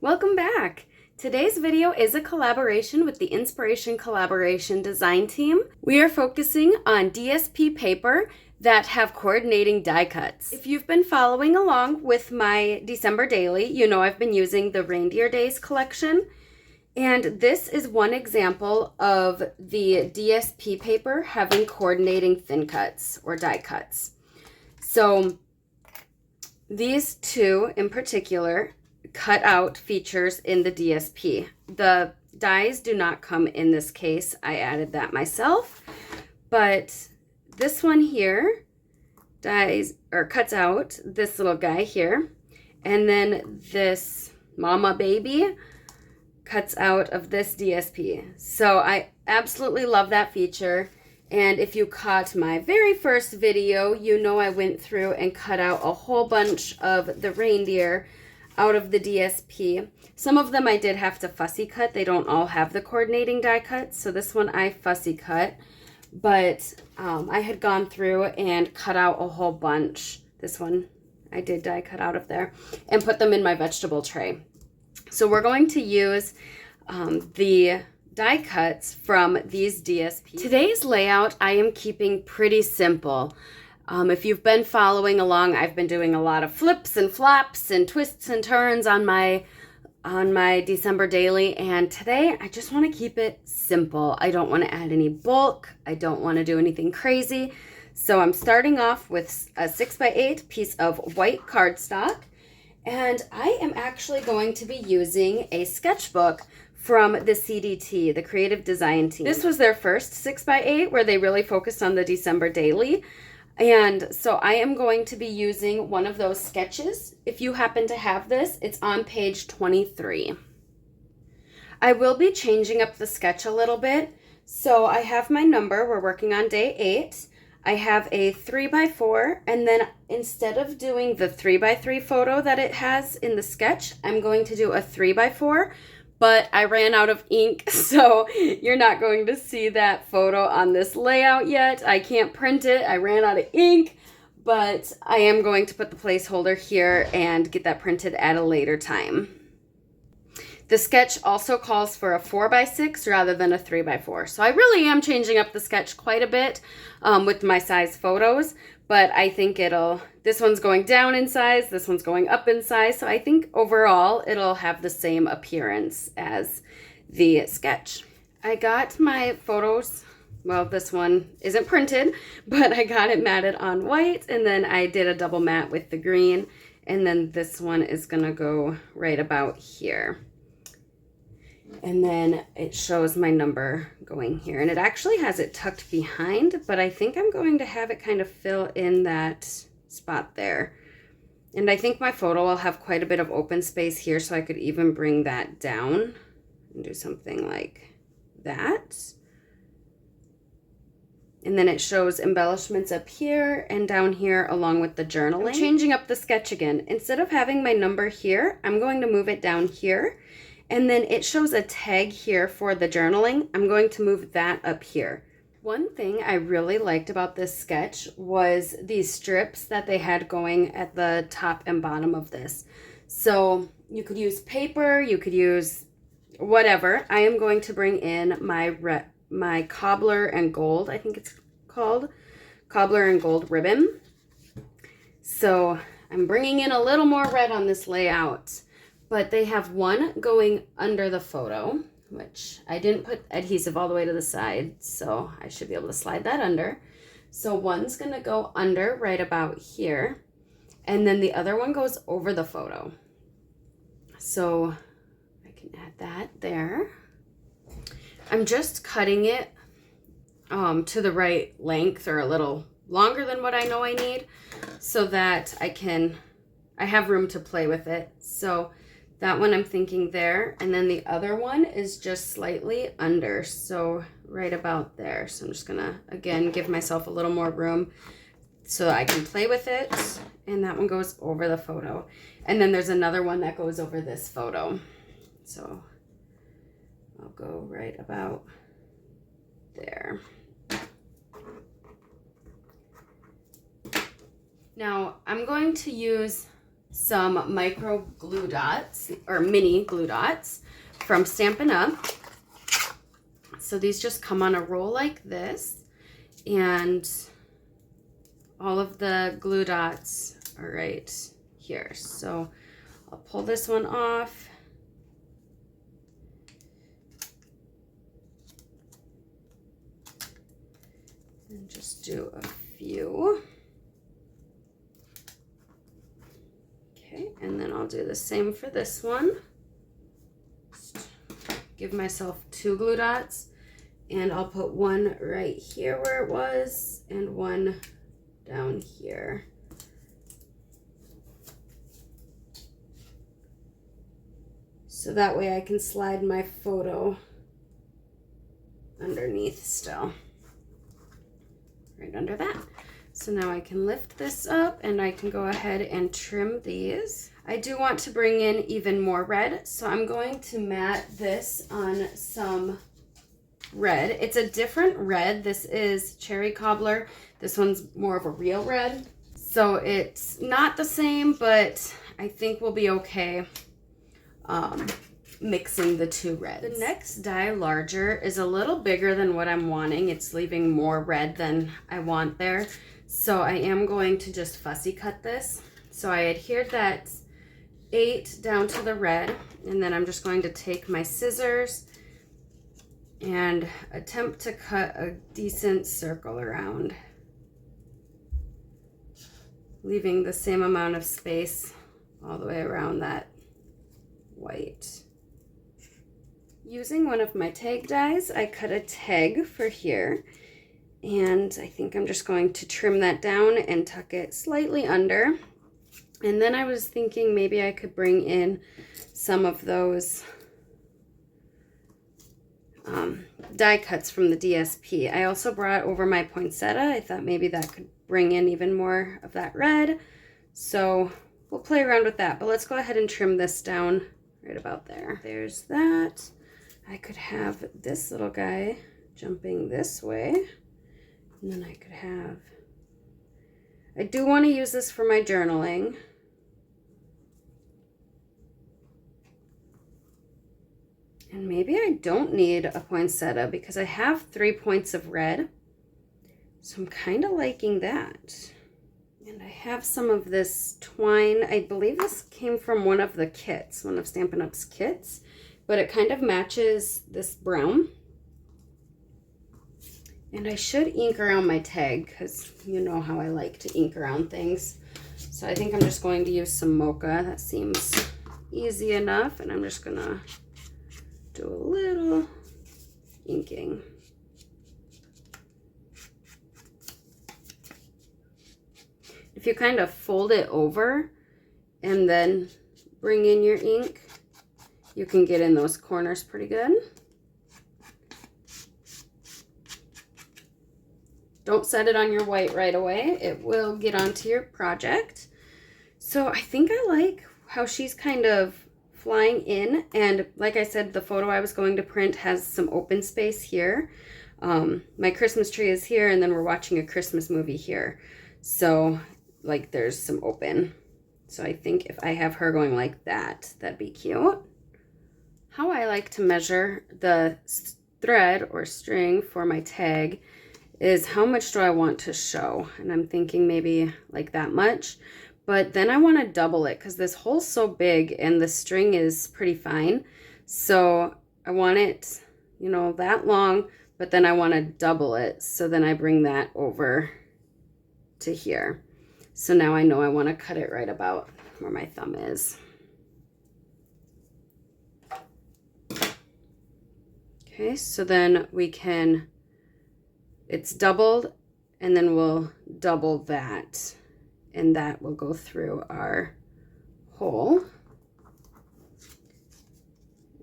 Welcome back! Today's video is a collaboration with the Inspiration Collaboration design team. We are focusing on DSP paper that have coordinating die cuts. If you've been following along with my December daily, you know I've been using the Reindeer Days collection. And this is one example of the DSP paper having coordinating thin cuts or die cuts. So these two in particular cut out features in the DSP. The dies do not come in this case. I added that myself. But this one here dies or cuts out this little guy here. And then this mama baby cuts out of this DSP. So I absolutely love that feature. And if you caught my very first video, you know I went through and cut out a whole bunch of the reindeer out of the DSP. Some of them I did have to fussy cut. They don't all have the coordinating die cuts. So this one I fussy cut. But I had gone through and cut out a whole bunch. This one I did die cut out of there and put them in my vegetable tray. So we're going to use the die cuts from these DSPs. Today's layout I am keeping pretty simple. If you've been following along, I've been doing a lot of flips and flops and twists and turns on my December daily, and today I just want to keep it simple. I don't want to add any bulk. I don't want to do anything crazy. So I'm starting off with a 6x8 piece of white cardstock, and I am actually going to be using a sketchbook from the CDT, the Creative Design Team. This was their first 6x8 where they really focused on the December daily. And so I am going to be using one of those sketches. If you happen to have this, it's on page 23. I will be changing up the sketch a little bit. So I have my number. We're working on day 8. I have a 3x4, and then instead of doing the 3x3 photo that it has in the sketch, I'm going to do a 3x4. But I ran out of ink, so you're not going to see that photo on this layout yet. I can't print it. I ran out of ink, but I am going to put the placeholder here and get that printed at a later time. The sketch also calls for a 4x6 rather than a 3x4. So I really am changing up the sketch quite a bit with my size photos, but I think this one's going down in size, this one's going up in size, so I think overall it'll have the same appearance as the sketch. I got my photos, well, this one isn't printed, but I got it matted on white, and then I did a double matte with the green, and then this one is gonna go right about here. And then it shows my number going here. And it actually has it tucked behind, but I think I'm going to have it kind of fill in that spot there. And I think my photo will have quite a bit of open space here, so I could even bring that down and do something like that. And then it shows embellishments up here and down here along with the journaling. I'm changing up the sketch again. Instead of having my number here, I'm going to move it down here. And then it shows a tag here for the journaling. I'm going to move that up here. One thing I really liked about this sketch was these strips that they had going at the top and bottom of this. So you could use paper, you could use whatever. I am going to bring in my cobbler and gold, I think it's called, cobbler and gold ribbon. So I'm bringing in a little more red on this layout. But they have one going under the photo, which I didn't put adhesive all the way to the side, so I should be able to slide that under. So one's going to go under right about here, and then the other one goes over the photo. So I can add that there. I'm just cutting it to the right length, or a little longer than what I know I need, so that I have room to play with it. So that one I'm thinking there, and then the other one is just slightly under, so right about there. So I'm just gonna, again, give myself a little more room so I can play with it, and that one goes over the photo. And then there's another one that goes over this photo. So I'll go right about there. Now I'm going to use some micro glue dots, or mini glue dots from Stampin' Up. So these just come on a roll like this, and all of the glue dots are right here. So I'll pull this one off. And just do a few. Okay, and then I'll do the same for this one. Just give myself 2 glue dots, and I'll put one right here where it was and one down here. So that way I can slide my photo underneath still. Right under that. So now I can lift this up and I can go ahead and trim these. I do want to bring in even more red, so I'm going to mat this on some red. It's a different red. This is Cherry Cobbler. This one's more of a real red. So it's not the same, but I think we'll be okay mixing the 2 reds. The next die larger is a little bigger than what I'm wanting. It's leaving more red than I want there. So I am going to just fussy cut this. So I adhered that 8 down to the red, and then I'm just going to take my scissors and attempt to cut a decent circle around, leaving the same amount of space all the way around that white. Using one of my tag dies, I cut a tag for here, and I think I'm just going to trim that down and tuck it slightly under. And then I was thinking maybe I could bring in some of those die cuts from the DSP. I also brought over my poinsettia. I thought maybe that could bring in even more of that red. So we'll play around with that, but let's go ahead and trim this down right about there. There's that. I could have this little guy jumping this way, and then I could have, I do want to use this for my journaling. And maybe I don't need a poinsettia because I have 3 points of red. So I'm kind of liking that. And I have some of this twine. I believe this came from one of the kits, one of Stampin' Up's kits, but it kind of matches this brown. And I should ink around my tag because you know how I like to ink around things. So I think I'm just going to use some mocha. That seems easy enough. And I'm just gonna do a little inking. If you kind of fold it over and then bring in your ink, you can get in those corners pretty good. Don't set it on your white right away. It will get onto your project. So I think I like how she's kind of flying in, and like I said, the photo I was going to print has some open space here. My Christmas tree is here, and then we're watching a Christmas movie here. So like there's some open. So I think if I have her going like that, that'd be cute. How I like to measure the thread or string for my tag is how much do I want to show, and I'm thinking maybe like that much. But then I want to double it because this hole's so big and the string is pretty fine. So I want it, you know, that long, but then I want to double it. So then I bring that over to here. So now I know I want to cut it right about where my thumb is. Okay, so then we can, it's doubled, and then we'll double that. And that will go through our hole.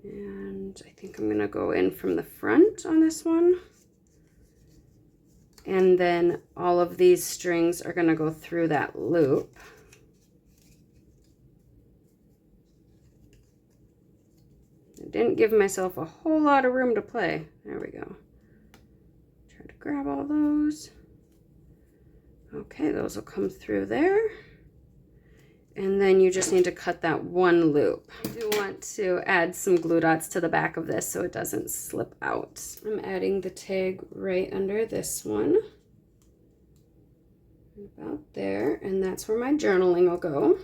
And I think I'm going to go in from the front on this one. And then all of these strings are going to go through that loop. I didn't give myself a whole lot of room to play. There we go. Try to grab all those. Okay, those will come through there. And then you just need to cut that one loop. I do want to add some glue dots to the back of this so it doesn't slip out. I'm adding the tag right under this one. About there, and that's where my journaling will go.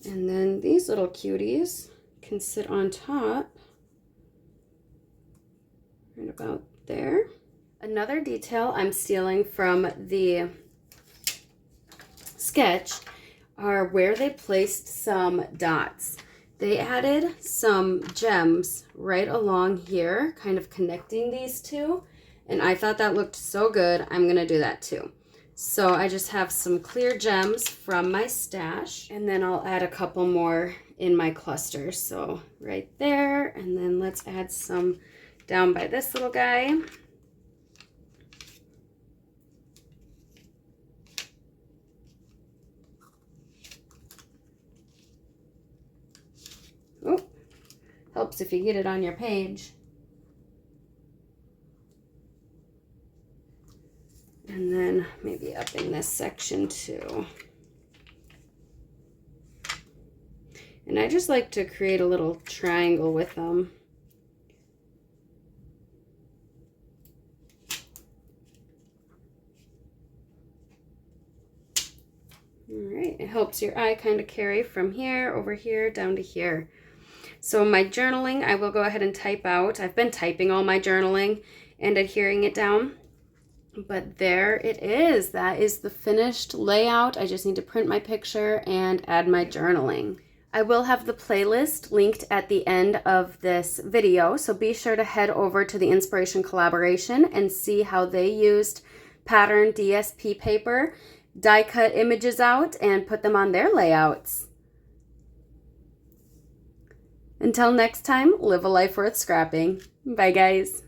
And then these little cuties can sit on top, right about there. Another detail I'm stealing from the sketch are where they placed some dots. They added some gems right along here, kind of connecting these two, and I thought that looked so good. I'm gonna do that too. So I just have some clear gems from my stash, and then I'll add a couple more in my cluster. So right there, and then let's add some down by this little guy. Oh, helps if you get it on your page. And then maybe up in this section too. And I just like to create a little triangle with them. All right, it helps your eye kind of carry from here, over here, down to here. So my journaling, I will go ahead and type out. I've been typing all my journaling and adhering it down. But there it is. That is the finished layout. I just need to print my picture and add my journaling. I will have the playlist linked at the end of this video, so be sure to head over to the Inspiration Collaboration and see how they used pattern DSP paper, die cut images out, and put them on their layouts. Until next time, live a life worth scrapping. Bye guys.